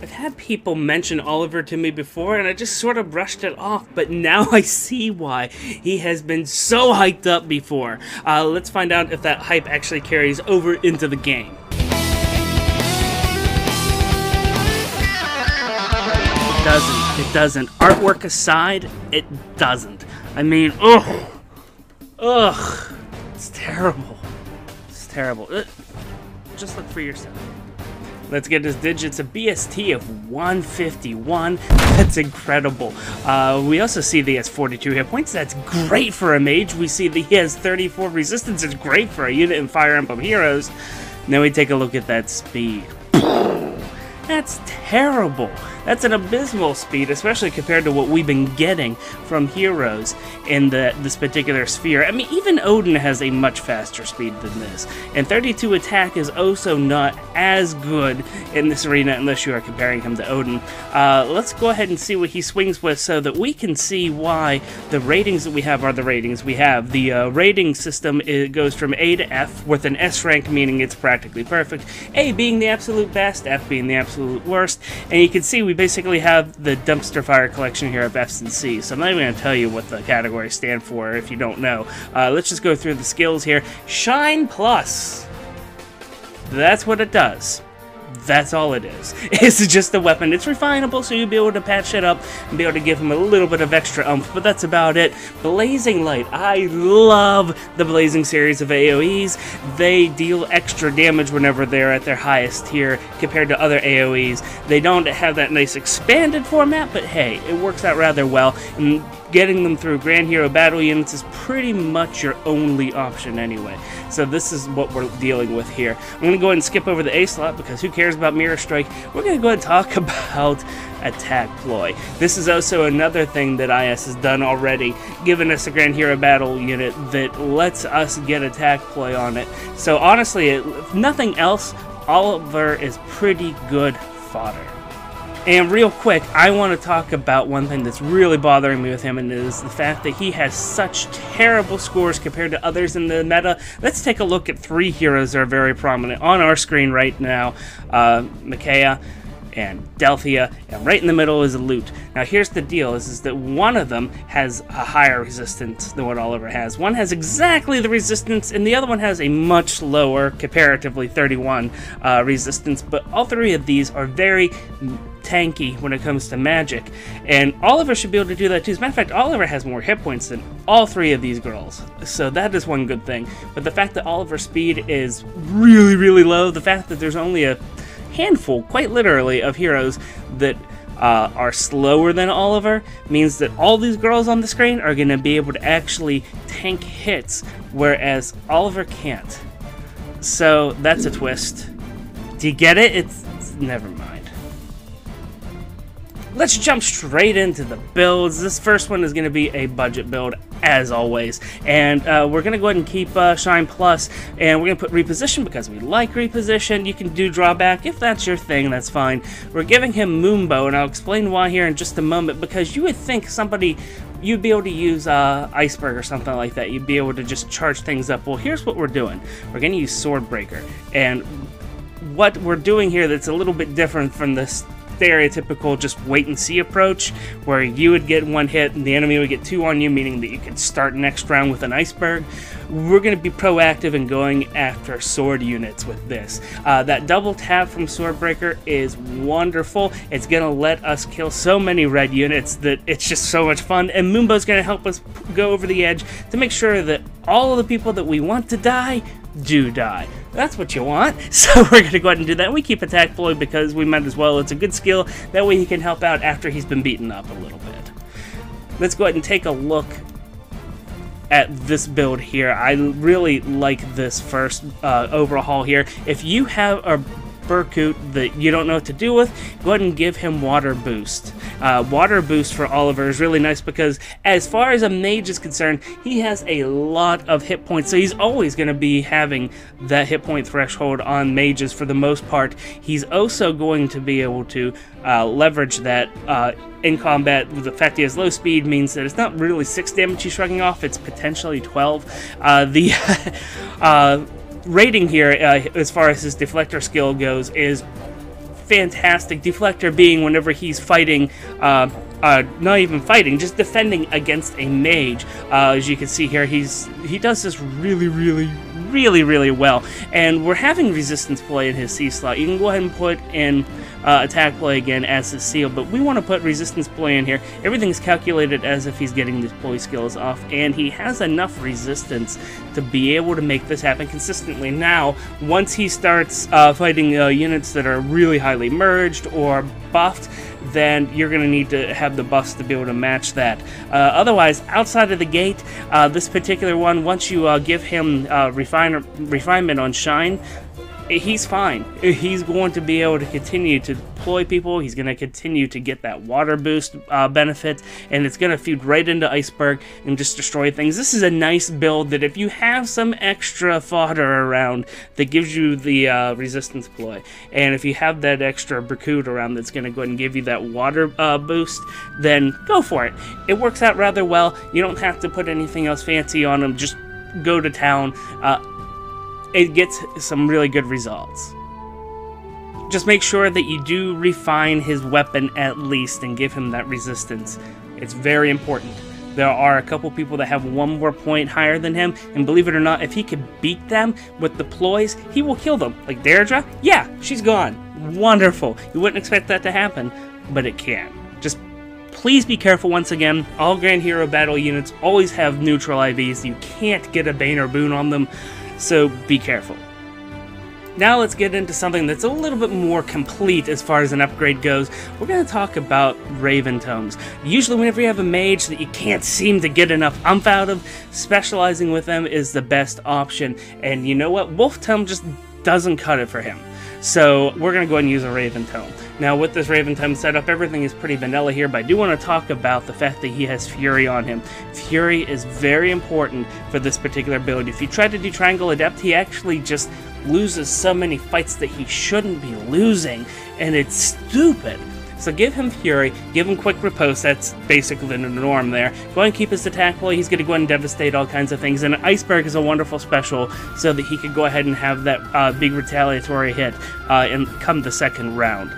I've had people mention Oliver to me before, and I just sort of brushed it off, but now I see why he has been so hyped up before. Let's find out if that hype actually carries over into the game. It doesn't. Artwork aside, it doesn't. I mean, ugh, it's terrible. It's terrible. Just look for yourself. Let's get his digits. A BST of 151. That's incredible. We also see that he has 42 hit points. That's great for a mage. We see that he has 34 resistance. It's great for a unit in Fire Emblem Heroes. Now we take a look at that speed. That's terrible. That's an abysmal speed, especially compared to what we've been getting from heroes in this particular sphere. I mean, even Odin has a much faster speed than this. And 32 attack is also not as good in this arena unless you are comparing him to Odin. Let's go ahead and see what he swings with so that we can see why the ratings that we have are the ratings we have. The rating system goes from A to F, with an S rank meaning it's practically perfect, A being the absolute best, F being the absolute worst, and you can see we basically have the dumpster fire collection here of F's and C's, so I'm not even going to tell you what the categories stand for if you don't know. Let's just go through the skills here. Shine Plus. That's what it does. That's all it is. It's just a weapon. It's refinable, so you'll be able to patch it up and be able to give him a little bit of extra oomph, but that's about it. Blazing Light. I love the Blazing series of AoEs. They deal extra damage whenever they're at their highest tier compared to other AoEs. They don't have that nice expanded format, but hey, it works out rather well. And getting them through Grand Hero battle units is pretty much your only option anyway. So this is what we're dealing with here. I'm going to go ahead and skip over the A slot because who cares about Mirror Strike? We're going to go ahead and talk about Attack Ploy. This is also another thing that IS has done already, giving us a Grand Hero battle unit that lets us get Attack Ploy on it. So honestly, if nothing else, Oliver is pretty good fodder. And real quick, I want to talk about one thing that's really bothering me with him, and it is the fact that he has such terrible scores compared to others in the meta. Let's take a look at 3 heroes that are very prominent on our screen right now. Micaiah and Delthea, and right in the middle is Lute. Now here's the deal, is that one of them has a higher resistance than what Oliver has. One has exactly the resistance, and the other one has a much lower, comparatively 31 resistance, but all 3 of these are very tanky when it comes to magic, and Oliver should be able to do that too. As a matter of fact, Oliver has more hit points than all 3 of these girls, so that is one good thing. But the fact that Oliver's speed is really, really low, the fact that there's only a handful, quite literally, of heroes that are slower than Oliver means that all these girls on the screen are going to be able to actually tank hits, whereas Oliver can't. So that's a twist. Do you get it? It's never mind. Let's jump straight into the builds. This first one is going to be a budget build, as always. And we're going to go ahead and keep Shine Plus, and we're going to put Reposition because we like Reposition. You can do Drawback. If that's your thing, that's fine. We're giving him Moonbow, and I'll explain why here in just a moment, because you would think you'd be able to use Iceberg or something like that. You'd be able to just charge things up. Well, here's what we're doing. We're going to use Swordbreaker. And what we're doing here that's a little bit different from this stereotypical just wait and see approach, where you would get 1 hit and the enemy would get 2 on you, meaning that you could start next round with an Iceberg. We're going to be proactive in going after sword units with this. That double tap from Swordbreaker is wonderful. It's going to let us kill so many red units that it's just so much fun, and Moonbow's going to help us go over the edge to make sure that all of the people that we want to die do die. That's what you want. So we're going to go ahead and do that. We keep Attack Ploy because we might as well. It's a good skill. That way he can help out after he's been beaten up a little bit. Let's go ahead and take a look at this build here. I really like this first overhaul here. If you have a Berkut that you don't know what to do with, go ahead and give him Water Boost. Water Boost for Oliver is really nice because as far as a mage is concerned, he has a lot of hit points, so he's always going to be having that hit point threshold on mages for the most part. He's also going to be able to leverage that in combat. The fact he has low speed means that it's not really 6 damage he's shrugging off, it's potentially 12. The rating here, as far as his deflector skill goes, is fantastic. Deflector being whenever he's fighting, not even fighting, just defending against a mage. As you can see here, he does this really well. And we're having resistance play in his C slot. You can go ahead and put in attack play again as his seal, but we want to put resistance play in here. Everything's calculated as if he's getting these play skills off, and he has enough resistance to be able to make this happen consistently. Now, once he starts fighting units that are really highly merged or buffed, then you're going to need to have the buffs to be able to match that. Otherwise, outside of the gate, this particular one, once you give him refinement on shine, he's fine. He's going to be able to continue to deploy people. He's going to continue to get that water boost benefit, and it's going to feed right into Iceberg and just destroy things. This is a nice build that if you have some extra fodder around that gives you the resistance ploy, and if you have that extra Berkut around that's going to go ahead and give you that water boost, then go for it. It works out rather well. You don't have to put anything else fancy on him. Just go to town. It gets some really good results. Just make sure that you do refine his weapon at least and give him that resistance. It's very important. There are a couple people that have one more point higher than him, and believe it or not, if he could beat them with the ploys, he will kill them. Like Deirdre? Yeah, she's gone. Wonderful. You wouldn't expect that to happen, but it can. Just please be careful once again. All Grand Hero battle units always have neutral IVs. You can't get a Bane or Boon on them, so be careful. Now let's get into something that's a little bit more complete as far as an upgrade goes. We're going to talk about Raven Tomes. Usually whenever you have a mage that you can't seem to get enough umph out of, specializing with them is the best option. And you know what? Wolf Tome just doesn't cut it for him. So we're going to go ahead and use a Raven Tome. Now with this Raven Tome setup, everything is pretty vanilla here, but I do want to talk about the fact that he has Fury on him. Fury is very important for this particular build. If you try to do Triangle Adept, he actually just loses so many fights that he shouldn't be losing, and it's stupid. So give him Fury, give him Quick Riposte, that's basically the norm there. Go ahead and keep his attack play, he's going to go ahead and devastate all kinds of things, and Iceberg is a wonderful special so that he could go ahead and have that big retaliatory hit and come the second round.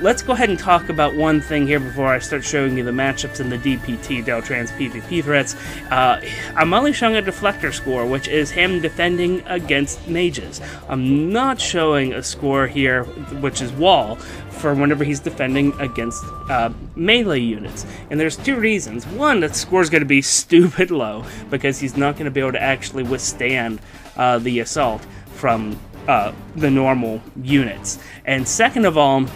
Let's go ahead and talk about one thing here before I start showing you the matchups in the DPT, Deltran's PvP threats. I'm only showing a deflector score, which is him defending against mages. I'm not showing a score here, which is wall, for whenever he's defending against melee units. And there's two reasons. One, that score is going to be stupid low, because he's not going to be able to actually withstand the assault from the normal units. And second of all,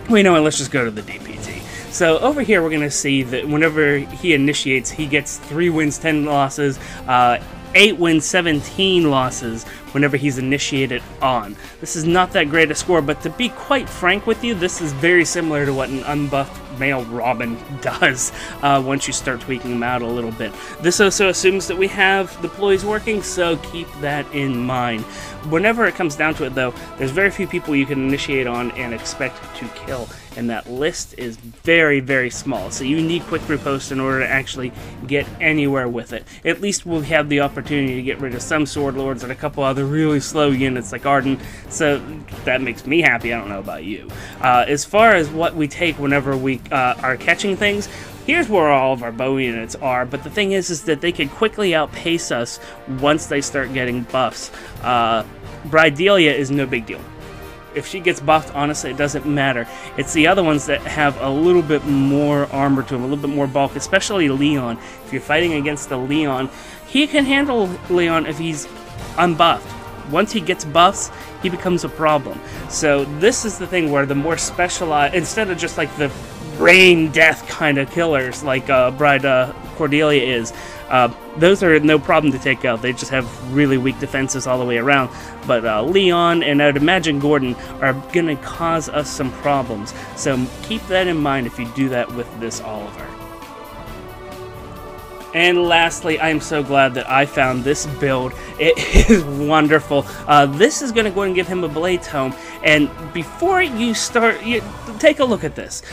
you know what, let's just go to the DPT. So over here we're going to see that whenever he initiates, he gets 3 wins, 10 losses, 8 wins, 17 losses whenever he's initiated on. This is not that great a score, but to be quite frank with you, this is very similar to what an unbuffed male Robin does once you start tweaking him out a little bit. This also assumes that we have the ploys working, so keep that in mind. Whenever it comes down to it, though, there's very few people you can initiate on and expect to kill, and that list is very, very small. So you need Quick Riposte in order to actually get anywhere with it. At least we'll have the opportunity to get rid of some Sword Lords and a couple other really slow units like Arden, so that makes me happy. I don't know about you. As far as what we take whenever we are catching things, here's where all of our bow units are, but the thing is that they can quickly outpace us once they start getting buffs. Bridelia is no big deal. If she gets buffed, honestly, it doesn't matter. It's the other ones that have a little bit more armor to them, a little bit more bulk, especially Leon. If you're fighting against the Leon, he can handle Leon if he's unbuffed. Once he gets buffs, he becomes a problem. So this is the thing where the more specialized, instead of just like the brain death kind of killers like Bride Cordelia is, those are no problem to take out. They just have really weak defenses all the way around. But Leon and I'd imagine Gordon are going to cause us some problems. So keep that in mind if you do that with this Oliver. And lastly, I am so glad that I found this build. It is wonderful. This is going to go and give him a Blade Tome. And before you start, take a look at this.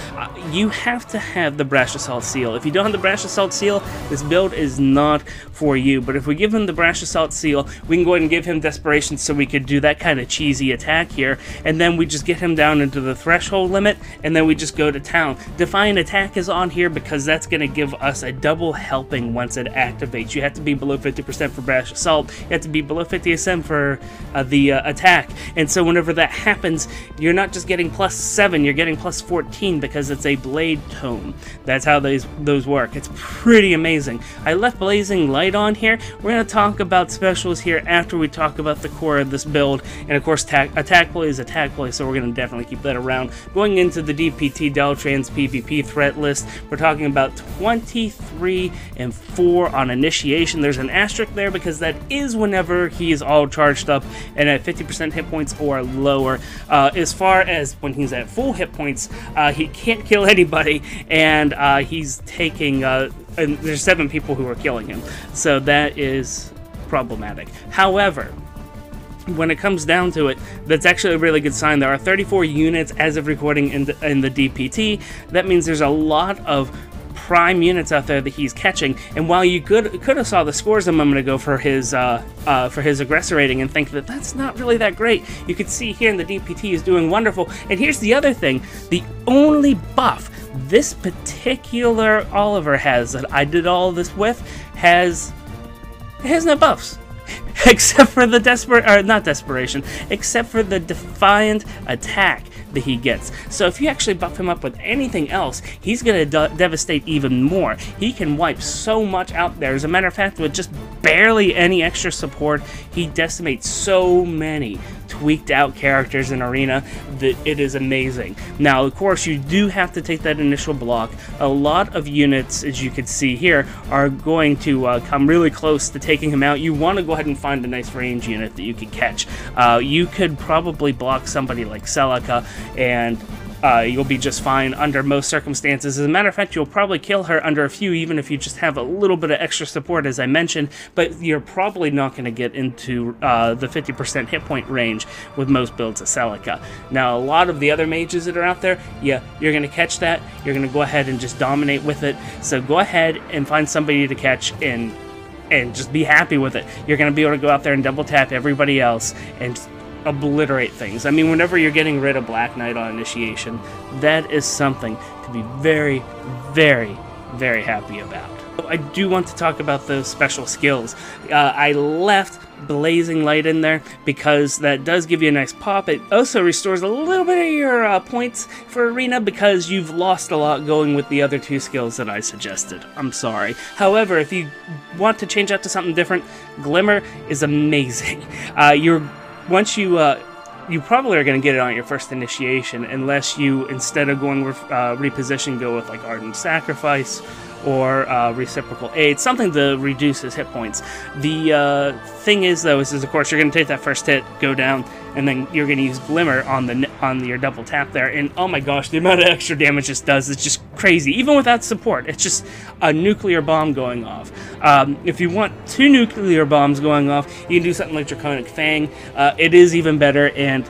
You have to have the Brash Assault Seal. If you don't have the Brash Assault Seal, this build is not for you. But if we give him the Brash Assault Seal, we can go ahead and give him Desperation so we could do that kind of cheesy attack here, and then we just get him down into the threshold limit, and then we just go to town. Defiant Attack is on here because that's going to give us a double helping once it activates. You have to be below 50% for Brash Assault, you have to be below 50% for the attack, and so whenever that happens, you're not just getting +7, you're getting +14 because it's a blade tome. That's how those work. It's pretty amazing. I left Blazing Light on here. We're going to talk about specials here after we talk about the core of this build, and of course attack play is attack play, so we're going to definitely keep that around. Going into the DPT Deltran's PvP threat list, we're talking about 23 and 4 on initiation. There's an asterisk there because that is whenever he is all charged up and at 50% hit points or lower. As far as when he's at full hit points, he can't kill anybody, and he's taking and there's 7 people who are killing him, so that is problematic. However, when it comes down to it, that's actually a really good sign. There are 34 units as of recording in the DPT. That means there's a lot of prime units out there that he's catching, and while you could have saw the scores a moment ago for his aggressor rating and think that that's not really that great, you could see here in the DPT is doing wonderful. And here's the other thing, the only buff this particular Oliver has that I did all this with has no buffs. Except for the except for the Defiant Attack that he gets. So if you actually buff him up with anything else, he's going to devastate even more. He can wipe so much out there. As a matter of fact, with just barely any extra support, he decimates so many tweaked out characters in Arena that it is amazing. Now, of course, you do have to take that initial block. A lot of units, as you can see here, are going to come really close to taking him out. You want to go ahead and find a nice range unit that you can catch. You could probably block somebody like Celica, and you'll be just fine under most circumstances. As a matter of fact, you'll probably kill her under a few, even if you just have a little bit of extra support, as I mentioned, but you're probably not going to get into the 50% hit point range with most builds of Celica. Now, a lot of the other mages that are out there, yeah, you're going to catch that. You're going to go ahead and just dominate with it. So go ahead and find somebody to catch and just be happy with it. You're going to be able to go out there and double tap everybody else and obliterate things. I mean, whenever you're getting rid of Black Knight on initiation, that is something to be very, very, very happy about. I do want to talk about those special skills. I left Blazing Light in there because that does give you a nice pop. It also restores a little bit of your points for Arena because you've lost a lot going with the other 2 skills that I suggested. I'm sorry. However, if you want to change out to something different, Glimmer is amazing. You probably are going to get it on your first initiation unless you, instead of going with reposition, go with like Ardent Sacrifice or Reciprocal Aid, something to reduce his hit points. The thing is, though, is of course you're going to take that first hit, go down, and then you're going to use Glimmer on your double tap there, and oh my gosh, the amount of extra damage this does is just crazy. Even without support, it's just a nuclear bomb going off. If you want 2 nuclear bombs going off, you can do something like Draconic Fang. It is even better, and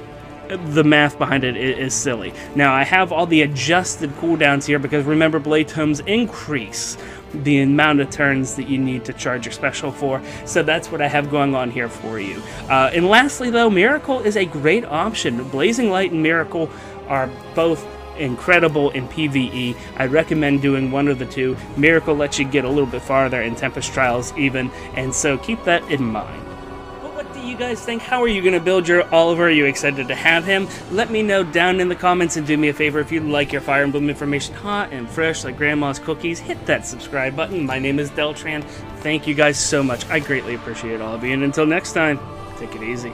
the math behind it is silly. Now, I have all the adjusted cooldowns here because remember, Blade Tomes increase the amount of turns that you need to charge your special for, so that's what I have going on here for you. And lastly, though, Miracle is a great option. Blazing Light and Miracle are both incredible in PvE. I recommend doing one of the 2. Miracle lets you get a little bit farther, and Tempest Trials even, and so keep that in mind. What do you guys think? How are you going to build your Oliver? Are you excited to have him? Let me know down in the comments, and do me a favor, if you like your Fire Emblem information hot and fresh like Grandma's cookies, hit that subscribe button. My name is Deltran. Thank you guys so much. I greatly appreciate all of you, and until next time, take it easy.